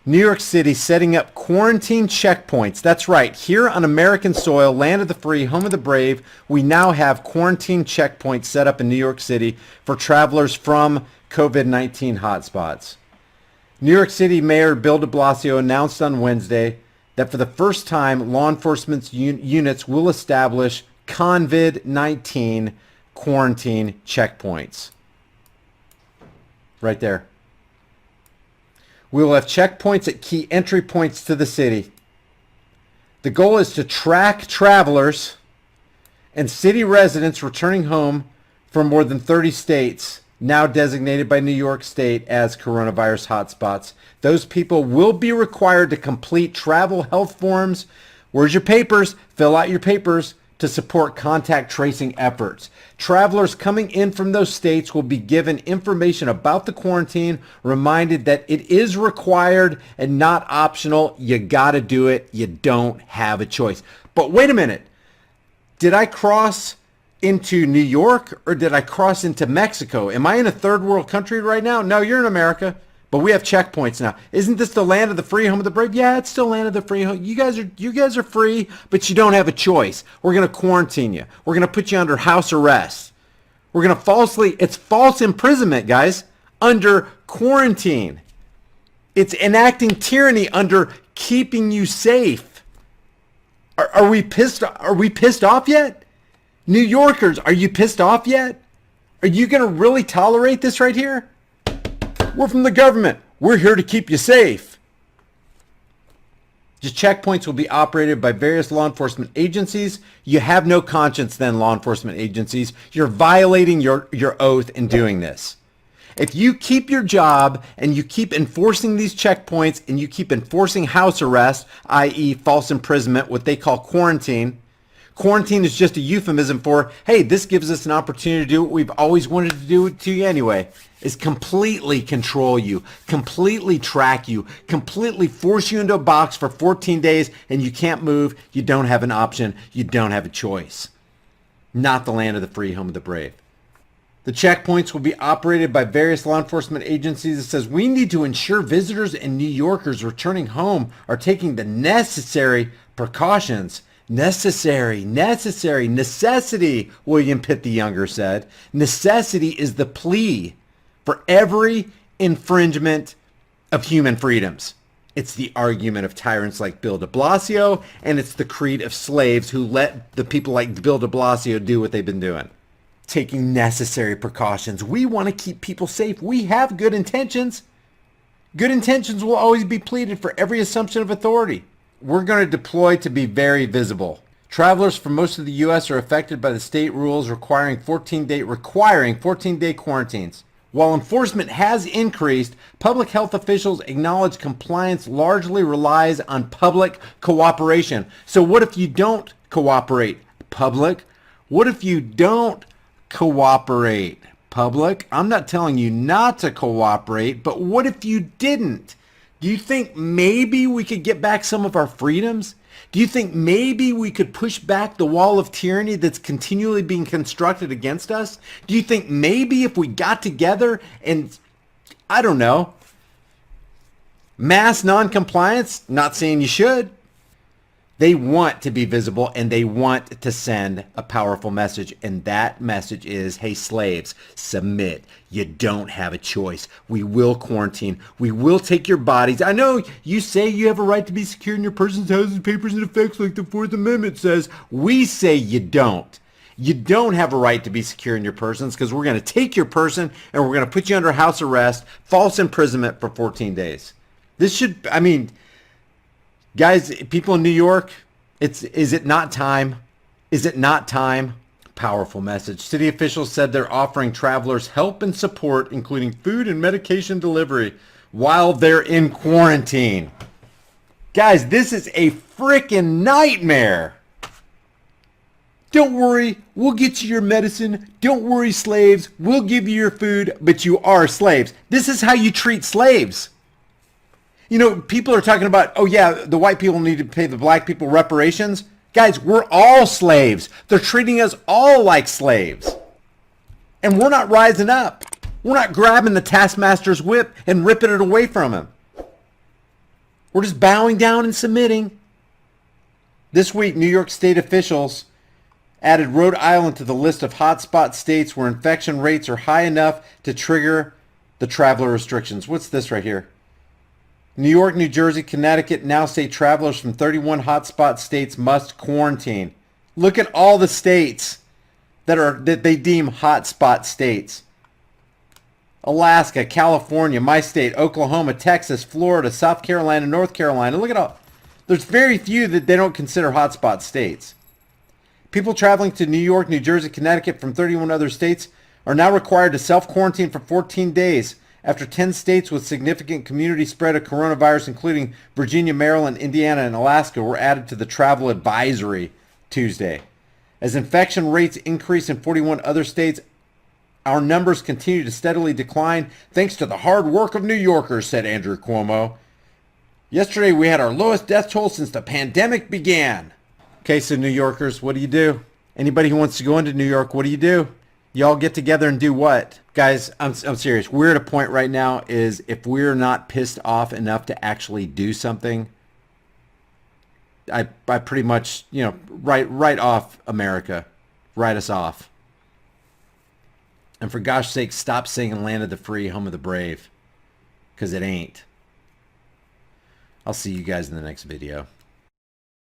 New York City setting up quarantine checkpoints. That's right. Here on American soil, land of the free, home of the brave, we now have quarantine checkpoints set up in New York City for travelers from COVID-19 hotspots. New York City Mayor Bill de Blasio announced on Wednesday that for the first time, law enforcement units will establish COVID-19 quarantine checkpoints. Right there. We will have checkpoints at key entry points to the city. The goal is to track travelers and city residents returning home from more than 30 states, now designated by New York State as coronavirus hotspots. Those people will be required to complete travel health forms. Where's your papers? Fill out your papers to support contact tracing efforts. Travelers coming in from those states will be given information about the quarantine, reminded that it is required and not optional. You gotta do it. You don't have a choice. But wait a minute. Did I cross into New York or did I cross into Mexico? Am I in a third world country right now? No, you're in America. But we have checkpoints now. Isn't this the land of the free, home of the brave? Yeah, it's still land of the free. You guys are free, but you don't have a choice. We're going to quarantine you. We're going to put you under house arrest. We're going to it's false imprisonment, guys, under quarantine. It's enacting tyranny under keeping you safe. Are we pissed off yet? New Yorkers, are you pissed off yet? Are you going to really tolerate this right here? We're from the government. We're here to keep you safe. The checkpoints will be operated by various law enforcement agencies. You have no conscience then, law enforcement agencies. You're violating your oath in doing this. If you keep your job and you keep enforcing these checkpoints and you keep enforcing house arrest, i.e. false imprisonment, what they call quarantine, quarantine is just a euphemism for, hey, this gives us an opportunity to do what we've always wanted to do to you anyway, is completely control you, completely track you, completely force you into a box for 14 days and you can't move, you don't have an option, you don't have a choice. Not the land of the free, home of the brave. The checkpoints will be operated by various law enforcement agencies. It says we need to ensure visitors and New Yorkers returning home are taking the necessary precautions. Necessity, William Pitt the Younger said. Necessity is the plea for every infringement of human freedoms. It's the argument of tyrants like Bill de Blasio, and it's the creed of slaves who let the people like Bill de Blasio do what they've been doing. Taking necessary precautions. We want to keep people safe. We have good intentions. Good intentions will always be pleaded for every assumption of authority. We're going to deploy to be very visible. Travelers from most of the U.S. are affected by the state rules requiring 14-day quarantines. While enforcement has increased, public health officials acknowledge compliance largely relies on public cooperation. So what if you don't cooperate, public? What if you don't cooperate, public? I'm not telling you not to cooperate, but what if you didn't? Do you think maybe we could get back some of our freedoms? Do you think maybe we could push back the wall of tyranny that's continually being constructed against us? Do you think maybe if we got together and, I don't know, mass non-compliance, not saying you should, they want to be visible and they want to send a powerful message. And that message is, hey, slaves, submit. You don't have a choice. We will quarantine. We will take your bodies. I know you say you have a right to be secure in your person's houses, papers, and effects like the Fourth Amendment says. We say you don't. You don't have a right to be secure in your persons because we're going to take your person and we're going to put you under house arrest, false imprisonment for 14 days. This should, I mean, guys, people in New York, is it not time? Is it not time? Powerful message. City officials said they're offering travelers help and support, including food and medication delivery, while they're in quarantine. Guys, this is a freaking nightmare. Don't worry, we'll get you your medicine. Don't worry, slaves. We'll give you your food, but you are slaves. This is how you treat slaves. You know, people are talking about, oh yeah, the white people need to pay the black people reparations. Guys, we're all slaves. They're treating us all like slaves. And we're not rising up. We're not grabbing the taskmaster's whip and ripping it away from him. We're just bowing down and submitting. This week, New York State officials added Rhode Island to the list of hotspot states where infection rates are high enough to trigger the traveler restrictions. What's this right here? New York, New Jersey, Connecticut now say travelers from 31 hotspot states must quarantine. Look at all the states that they deem hotspot states. Alaska, California, my state, Oklahoma, Texas, Florida, South Carolina, North Carolina. Look at all. There's very few that they don't consider hotspot states. People traveling to New York, New Jersey, Connecticut from 31 other states are now required to self-quarantine for 14 days after 10 states with significant community spread of coronavirus, including Virginia, Maryland, Indiana, and Alaska, were added to the travel advisory Tuesday. As infection rates increase in 41 other states, our numbers continue to steadily decline thanks to the hard work of New Yorkers, said Andrew Cuomo. Yesterday, we had our lowest death toll since the pandemic began. Okay, so New Yorkers, what do you do? Anybody who wants to go into New York, what do you do? Y'all get together and do what? Guys, I'm serious. We're at a point right now is if we're not pissed off enough to actually do something, I pretty much, write off America. Write us off. And for gosh sake, stop saying land of the free, home of the brave. Because it ain't. I'll see you guys in the next video.